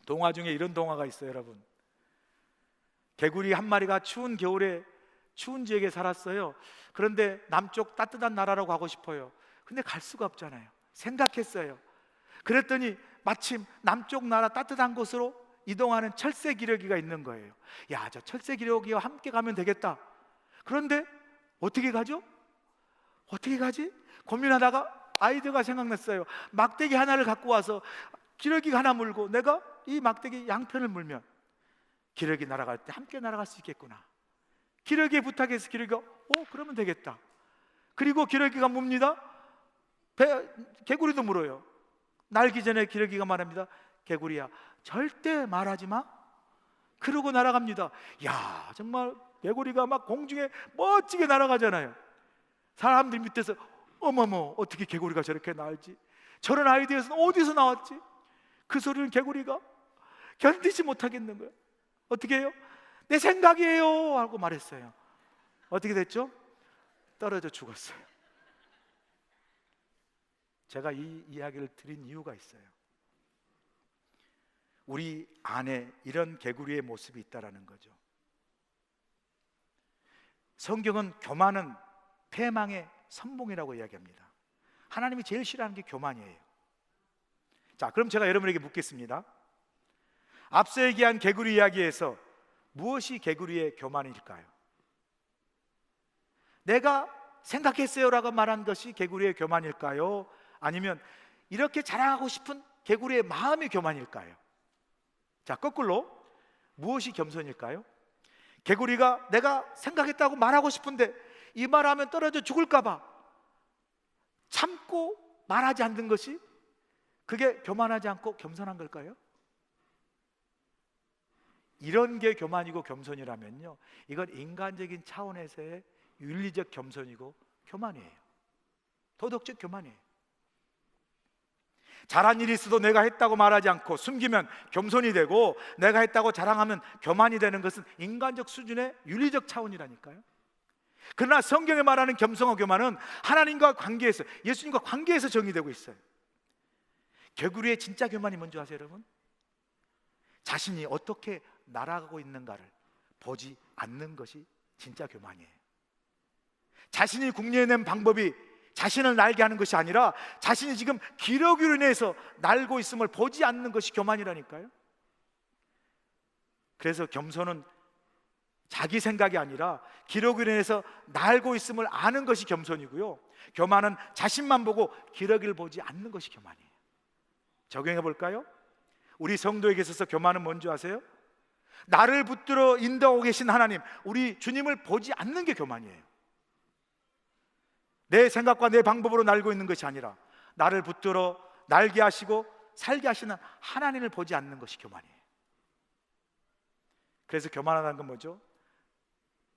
동화 중에 이런 동화가 있어요, 여러분. 개구리 한 마리가 추운 겨울에 추운 지역에 살았어요. 그런데 남쪽 따뜻한 나라로 가고 싶어요. 근데 갈 수가 없잖아요. 생각했어요. 그랬더니 마침 남쪽 나라 따뜻한 곳으로 이동하는 철새 기러기가 있는 거예요. 야, 저 철새 기러기와 함께 가면 되겠다. 그런데 어떻게 가죠? 어떻게 가지? 고민하다가 아이디어가 생각났어요. 막대기 하나를 갖고 와서 기러기 하나 물고 내가 이 막대기 양편을 물면 기러기 날아갈 때 함께 날아갈 수 있겠구나. 기러기에 부탁해서 기러기가 그러면 되겠다. 그리고 기러기가 뭡니다. 개구리도 물어요. 날기 전에 기러기가 말합니다. 개구리야, 절대 말하지 마. 그러고 날아갑니다. 야, 정말 개구리가 막 공중에 멋지게 날아가잖아요. 사람들 밑에서 어머머, 어떻게 개구리가 저렇게 날지? 저런 아이디어는 어디서 나왔지? 그 소리는 개구리가 견디지 못하겠는 거예요. 어떻게 해요? 내 생각이에요 하고 말했어요. 어떻게 됐죠? 떨어져 죽었어요. 제가 이 이야기를 드린 이유가 있어요. 우리 안에 이런 개구리의 모습이 있다라는 거죠. 성경은 교만은 패망의 선봉이라고 이야기합니다. 하나님이 제일 싫어하는 게 교만이에요. 자, 그럼 제가 여러분에게 묻겠습니다. 앞서 얘기한 개구리 이야기에서 무엇이 개구리의 교만일까요? 내가 생각했어요라고 말한 것이 개구리의 교만일까요? 아니면 이렇게 자랑하고 싶은 개구리의 마음이 교만일까요? 자, 거꾸로 무엇이 겸손일까요? 개구리가 내가 생각했다고 말하고 싶은데 이 말하면 떨어져 죽을까 봐 참고 말하지 않는 것이, 그게 교만하지 않고 겸손한 걸까요? 이런 게 교만이고 겸손이라면요, 이건 인간적인 차원에서의 윤리적 겸손이고 교만이에요. 도덕적 교만이에요. 잘한 일이 있어도 내가 했다고 말하지 않고 숨기면 겸손이 되고, 내가 했다고 자랑하면 교만이 되는 것은 인간적 수준의 윤리적 차원이라니까요. 그러나 성경에 말하는 겸손과 교만은 하나님과 관계에서, 예수님과 관계에서 정의되고 있어요. 개구리의 진짜 교만이 뭔지 아세요, 여러분? 자신이 어떻게 날아가고 있는가를 보지 않는 것이 진짜 교만이에요. 자신이 궁리해낸 방법이 자신을 날게 하는 것이 아니라 자신이 지금 기력으로 인해서 날고 있음을 보지 않는 것이 교만이라니까요. 그래서 겸손은 자기 생각이 아니라 기력으로 인해서 날고 있음을 아는 것이 겸손이고요, 교만은 자신만 보고 기력을 보지 않는 것이 교만이에요. 적용해 볼까요? 우리 성도에게 있어서 교만은 뭔지 아세요? 나를 붙들어 인도하고 계신 하나님, 우리 주님을 보지 않는 게 교만이에요. 내 생각과 내 방법으로 날고 있는 것이 아니라 나를 붙들어 날게 하시고 살게 하시는 하나님을 보지 않는 것이 교만이에요. 그래서 교만하다는 건 뭐죠?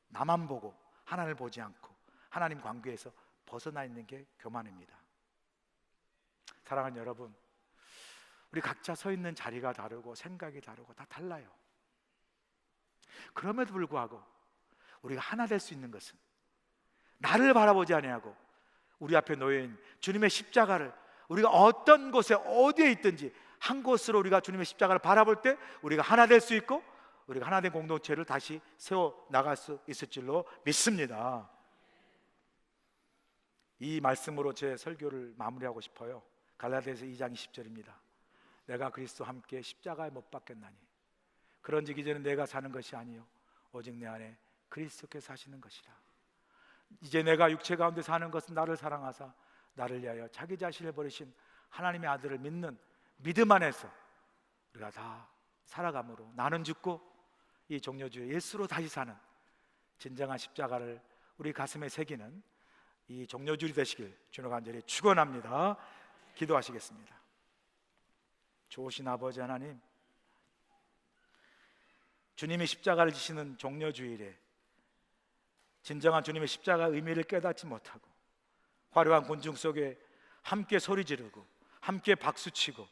나만 보고 하나님을 보지 않고 하나님 관계에서 벗어나 있는 게 교만입니다. 사랑하는 여러분, 우리 각자 서 있는 자리가 다르고 생각이 다르고 다 달라요. 그럼에도 불구하고 우리가 하나 될 수 있는 것은 나를 바라보지 아니하고 우리 앞에 놓여있는 주님의 십자가를, 우리가 어떤 곳에 어디에 있든지 한 곳으로 우리가 주님의 십자가를 바라볼 때 우리가 하나 될 수 있고, 우리가 하나 된 공동체를 다시 세워 나갈 수 있을 줄로 믿습니다. 이 말씀으로 제 설교를 마무리하고 싶어요. 갈라디아서 2장 20절입니다. 내가 그리스도와 함께 십자가에 못 박혔나니 그런즉 이제는 내가 사는 것이 아니요 오직 내 안에 그리스도께서 사시는 것이라. 이제 내가 육체 가운데 사는 것은 나를 사랑하사 나를 위하여 자기 자신을 버리신 하나님의 아들을 믿는 믿음 안에서 우리가 다 살아감으로, 나는 죽고 이 종려주의 예수로 다시 사는 진정한 십자가를 우리 가슴에 새기는 이 종려주일이 되시길 주로 간절히 축원합니다. 기도하시겠습니다. 좋으신 아버지 하나님, 주님이 십자가를 지시는 종려주일에 진정한 주님의 십자가의 의미를 깨닫지 못하고 화려한 군중 속에 함께 소리 지르고 함께 박수치고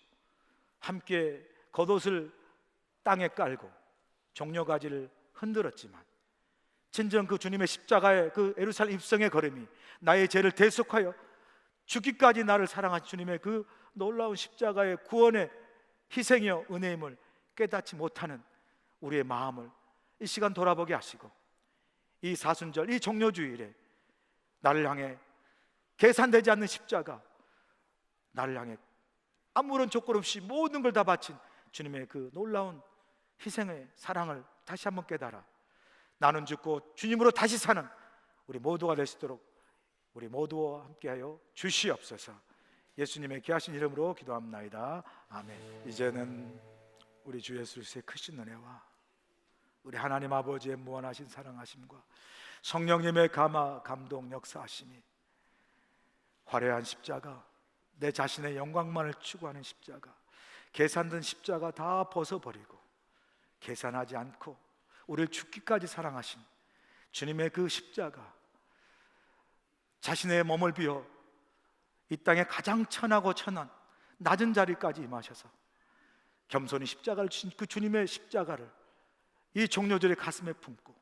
함께 겉옷을 땅에 깔고 종려가지를 흔들었지만, 진정 그 주님의 십자가의 그 예루살렘 입성의 걸음이 나의 죄를 대속하여 죽기까지 나를 사랑하신 주님의 그 놀라운 십자가의 구원의 희생이여 은혜임을 깨닫지 못하는 우리의 마음을 이 시간 돌아보게 하시고, 이 사순절, 이 종려주일에 나를 향해 계산되지 않는 십자가, 나를 향해 아무런 조건 없이 모든 걸 다 바친 주님의 그 놀라운 희생의 사랑을 다시 한번 깨달아 나는 죽고 주님으로 다시 사는 우리 모두가 될 수 있도록 우리 모두와 함께하여 주시옵소서. 예수님의 귀하신 이름으로 기도합나이다. 아멘. 이제는 우리 주 예수 그리스도의 크신 은혜와 우리 하나님 아버지의 무한하신 사랑하심과 성령님의 감동 역사하심이, 화려한 십자가, 내 자신의 영광만을 추구하는 십자가, 계산된 십자가 다 벗어버리고 계산하지 않고 우리를 죽기까지 사랑하신 주님의 그 십자가, 자신의 몸을 비워 이 땅에 가장 천하고 천한 낮은 자리까지 임하셔서 겸손히 십자가를 주신 그 주님의 십자가를 이 종려절의 가슴에 품고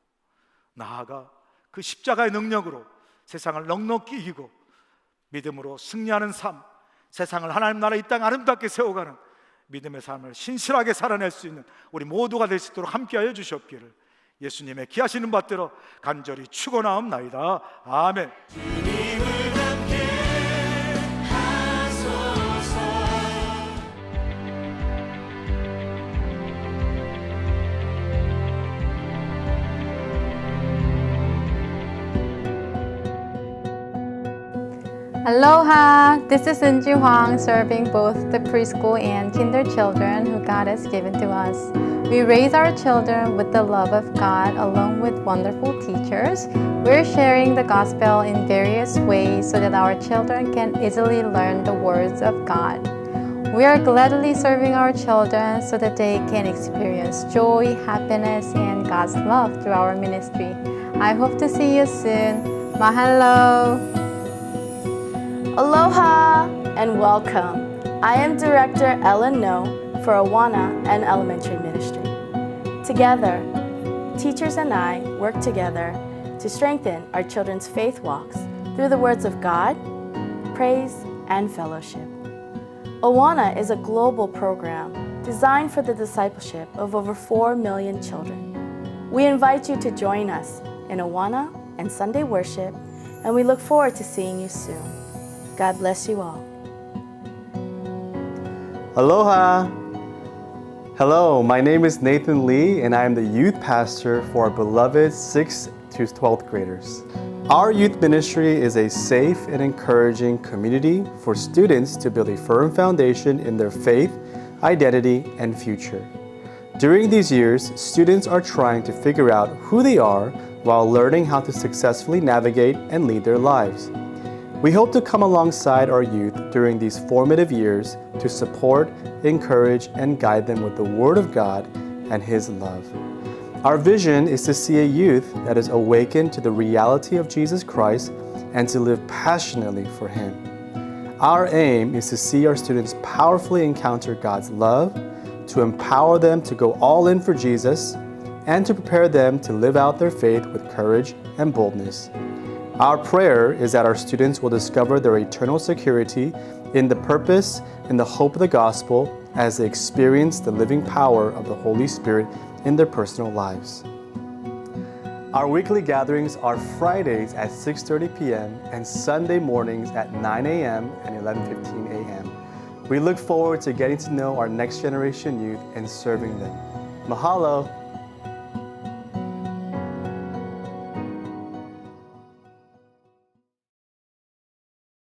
나아가 그 십자가의 능력으로 세상을 넉넉히 이기고 믿음으로 승리하는 삶, 세상을 하나님 나라 이 땅 아름답게 세워가는 믿음의 삶을 신실하게 살아낼 수 있는 우리 모두가 될 수 있도록 함께하여 주시옵기를 예수님의 기하시는 바대로 간절히 축원하옵나이다. 아멘. Aloha! This is Eunju Hwang, serving both the preschool and kinder children who God has given to us. We raise our children with the love of God along with wonderful teachers. We're sharing the gospel in various ways so that our children can easily learn the words of God. We are gladly serving our children so that they can experience joy, happiness, and God's love through our ministry. I hope to see you soon. Mahalo! Aloha and welcome. I am Director Ellen No for Awana and Elementary Ministry. Together, teachers and I work together to strengthen our children's faith walks through the words of God, praise, and fellowship. Awana is a global program designed for the discipleship of over 4 million children. We invite you to join us in Awana and Sunday worship, and we look forward to seeing you soon. God bless you all. Aloha! Hello, my name is Nathan Lee and I am the youth pastor for our beloved 6th to 12th graders. Our youth ministry is a safe and encouraging community for students to build a firm foundation in their faith, identity, and future. During these years, students are trying to figure out who they are while learning how to successfully navigate and lead their lives. We hope to come alongside our youth during these formative years to support, encourage, and guide them with the Word of God and His love. Our vision is to see a youth that is awakened to the reality of Jesus Christ and to live passionately for Him. Our aim is to see our students powerfully encounter God's love, to empower them to go all in for Jesus, and to prepare them to live out their faith with courage and boldness. Our prayer is that our students will discover their eternal security in the purpose and the hope of the gospel as they experience the living power of the Holy Spirit in their personal lives. Our weekly gatherings are Fridays at 6:30 p.m. and Sunday mornings at 9 a.m. and 11:15 a.m. We look forward to getting to know our next generation youth and serving them. Mahalo!